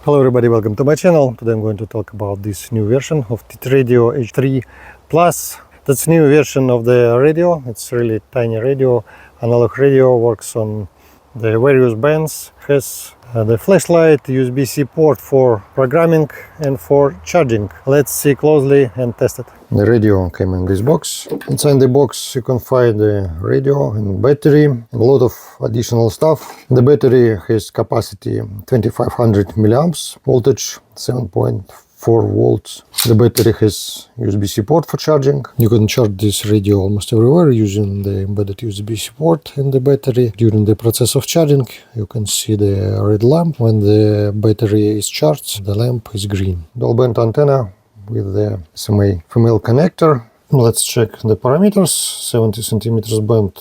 Hello everybody, welcome to my channel. Today I'm going to talk about this new version of Tidradio H3 Plus. That's new version of the radio. It's really tiny radio. Analog radio, works on the various bands, has the flashlight, USB-C port for programming and for charging. Let's see closely and test it. The radio came in this box. Inside the box you can find the radio and battery, a lot of additional stuff. The battery has capacity 2500 milliamps, voltage 7.4 volts. The battery has USB-C port for charging. You can charge this radio almost everywhere using the embedded USB-C port in the battery. During the process of charging, you can see the red lamp. When the battery is charged, the lamp is green. Dual band antenna with the SMA female connector. Let's check the parameters. 70 centimeters band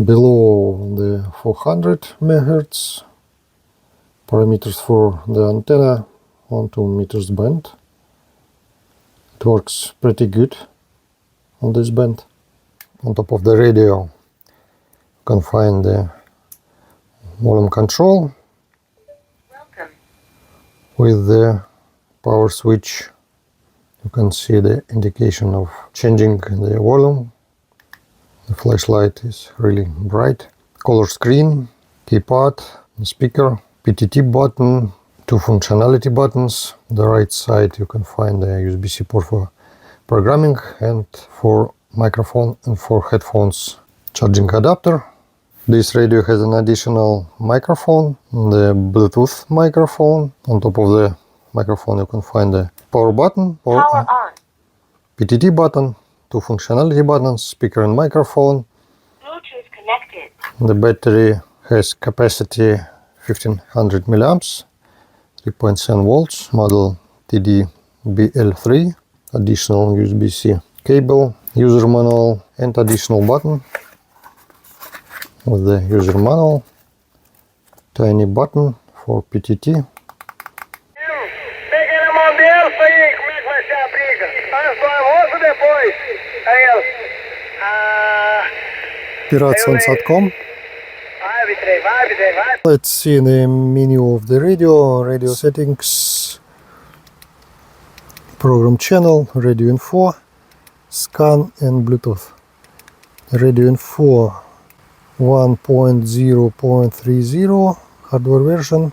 below the 400 megahertz. Parameters for the antenna on 2 meters band. It works pretty good on this band. On top of the radio you can find the volume control. Welcome. With the power switch you can see the indication of changing the volume. The flashlight is really bright. Color screen, keypad, speaker, PTT button, 2 functionality buttons. On the right side you can find the USB-C port for programming and for microphone and for headphones. Charging adapter. This radio has an additional microphone, the Bluetooth microphone. On top of the microphone you can find the power button or Power on. PTT button, 2 functionality buttons, speaker and microphone. Bluetooth connected. The battery has capacity 1500 milliamps, 3.7 volts, model TD BL3, additional USB-C cable, user manual and additional button. With the user manual, tiny button for PTT. Piratsons.com. Let's see the menu of the radio settings, program channel, radio info, scan and Bluetooth. Radio info 1.0.30 hardware version,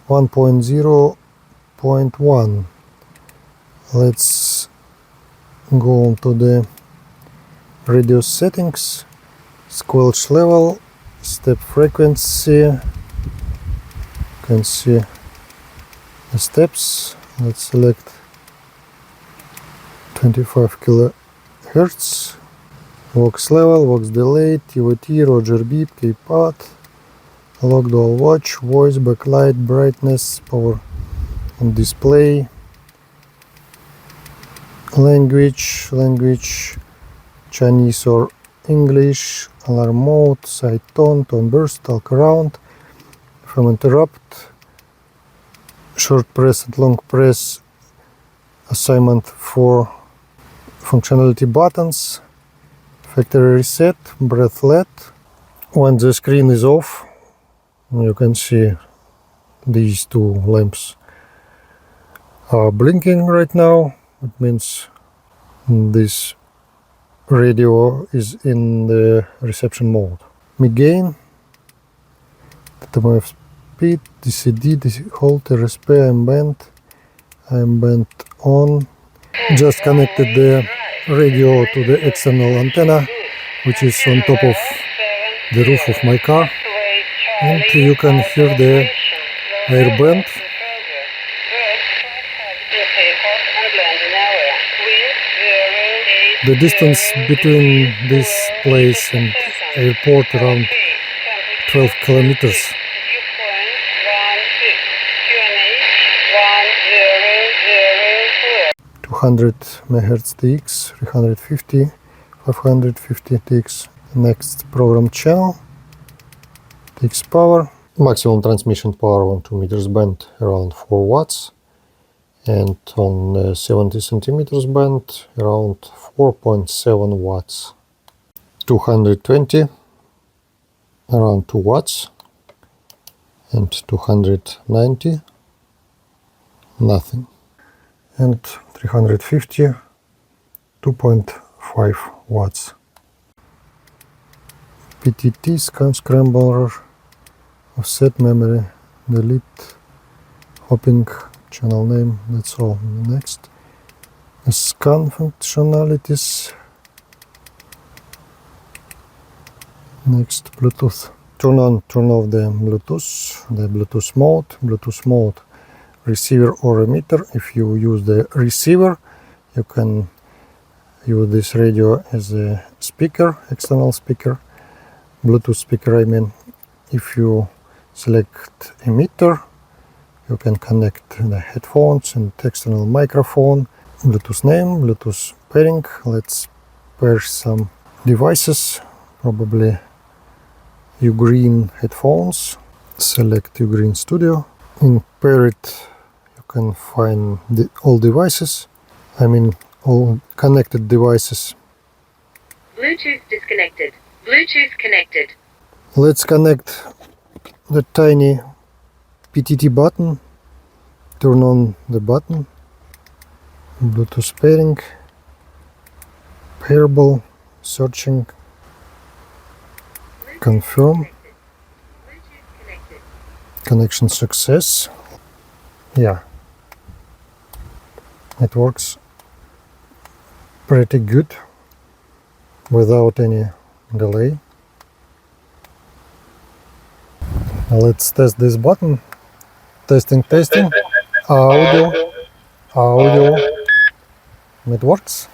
1.0.1. Let's go to the radio settings, squelch level, step frequency. You can see the steps. Let's select 25 kilohertz. Vox level, vox delay, TOT, Roger beep, keypad, log dual watch, voice, backlight, brightness, power on display, language, Chinese or English, alarm mode, side tone, tone burst, talk around, from interrupt, short press and long press, assignment for functionality buttons, factory reset, breath LED. When the screen is off, you can see these 2 lamps are blinking right now. It means this radio is in the reception mode. Mic gain, TMF speed, DCD, DC hold, RSP, I'm band on. Just connected the radio to the external antenna, which is on top of the roof of my car, and you can hear the air band. The distance between this place and airport around 12 kilometers. 200 MHz TX, 350, 550 TX. Next program channel, TX power. Maximum transmission power on 2 meters band around 4 watts. And on 70 centimeters band around 4.7 watts. 220 around 2 watts. and 290, nothing, and 350, 2.5 watts. PTT scan scrambler, offset memory, delete, hopping, channel name, that's all. Next, scan functionalities. Next, Bluetooth. Turn on, turn off the Bluetooth mode, receiver or emitter. If you use the receiver, you can use this radio as a speaker, external speaker, Bluetooth speaker I mean. If you select emitter, you can connect the headphones and external microphone. Bluetooth name, Bluetooth pairing. Let's pair some devices, probably Ugreen headphones. Select Ugreen Studio. In pair it, you can find all devices, I mean all connected devices. Bluetooth disconnected. Bluetooth connected. Let's connect the tiny PTT button. Turn on the button. Bluetooth pairing. Pairable. Searching. Confirm. Bluetooth connected. Connection success. Yeah, it works pretty good without any delay. Let's test this button. Testing. Audio. It works.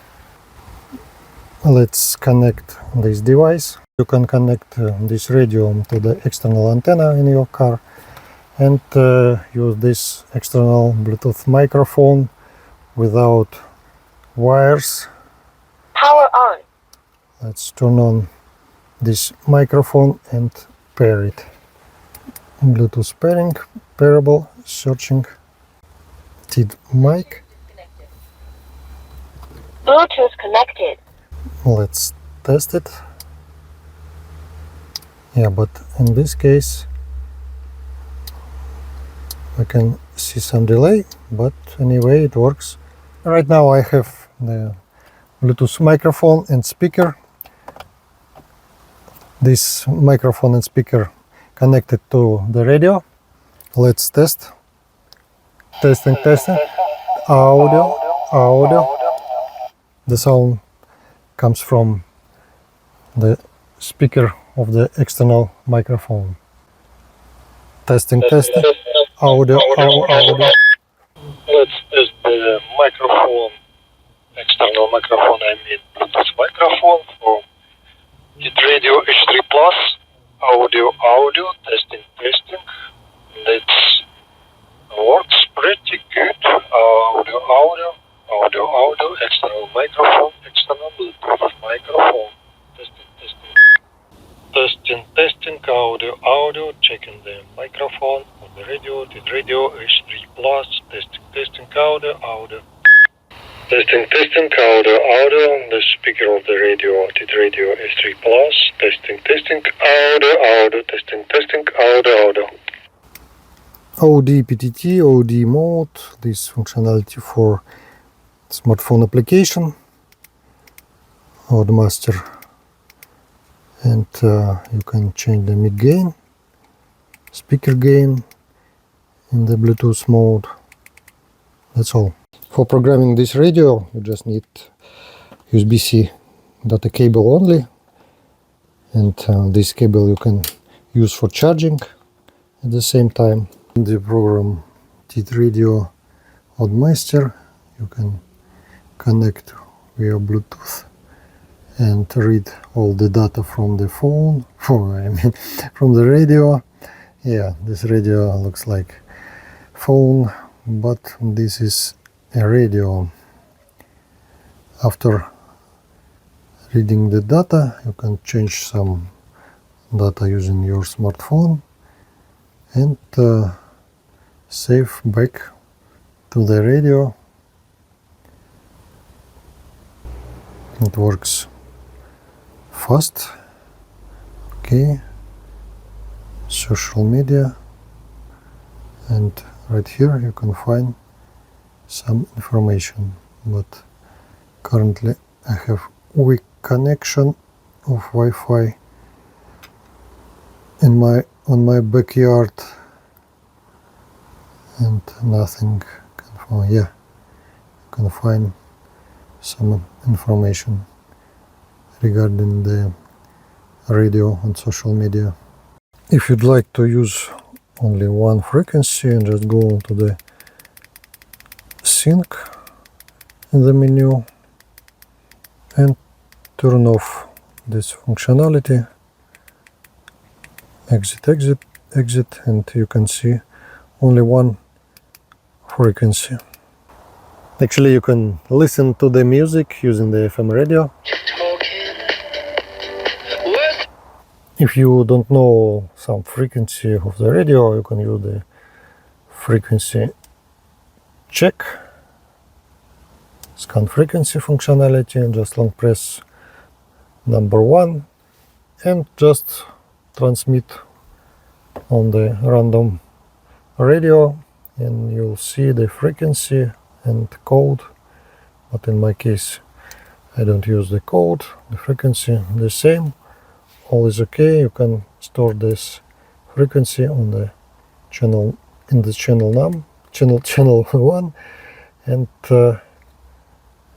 Let's connect this device. You can connect this radio to the external antenna in your car and use this external Bluetooth microphone without wires. Power on. Let's turn on this microphone and pair it. Bluetooth pairing, pairable, searching, TID mic. Bluetooth connected. Let's test it. Yeah, but in this case I can see some delay, but anyway it works. Right now I have the Bluetooth microphone and speaker. This microphone and speaker connected to the radio. Let's test. Testing. Audio. The sound comes from the speaker of the external microphone. Testing. Audio. Let's test the microphone, external microphone, I mean Bluetooth microphone for Tidradio H3 Plus. Audio, testing. That works pretty good. Audio, external microphone, external Bluetooth microphone. Testing, audio, checking the microphone on the radio, Tidradio H3 Plus, testing, audio. Testing, audio, the speaker of the radio, Tidradio H3 Plus, testing, audio, testing, audio. OD PTT, OD mode, this functionality for smartphone application, Master, and you can change the mic gain, speaker gain in the Bluetooth mode. That's all. For programming this radio, you just need USB-C data cable only, and this cable you can use for charging at the same time. In the program Tidradio Master, you can connect via Bluetooth and read all the data from the phone, from the radio. Yeah, this radio looks like phone, but this is a radio. After reading the data, you can change some data using your smartphone and save back to the radio. It works fast. Okay, social media, and right here you can find some information, but currently I have weak connection of Wi-Fi on my backyard and nothing can find. Yeah, you can find some information regarding the radio on social media. If you'd like to use only one frequency, and just go to the sync in the menu and turn off this functionality, exit, and you can see only one frequency. Actually, you can listen to the music using the FM radio. If you don't know some frequency of the radio, you can use the frequency check, scan frequency functionality, and just long press number 1 and just transmit on the random radio, and you'll see the frequency and code. But in my case, I don't use the code, the frequency the same. All is okay. You can store this frequency on the channel, in the channel 1, and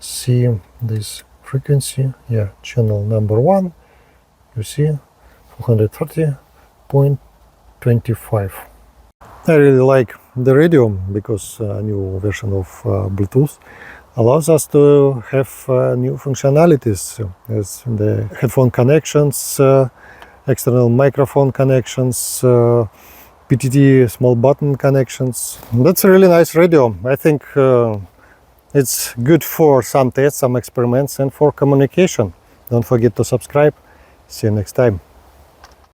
see this frequency. Yeah, channel number 1. You see 430.25. I really like the radio because a new version of Bluetooth allows us to have new functionalities, as the headphone connections, external microphone connections, PTT small button connections. That's a really nice radio. I think it's good for some tests, some experiments, and for communication. Don't forget to subscribe. See you next time.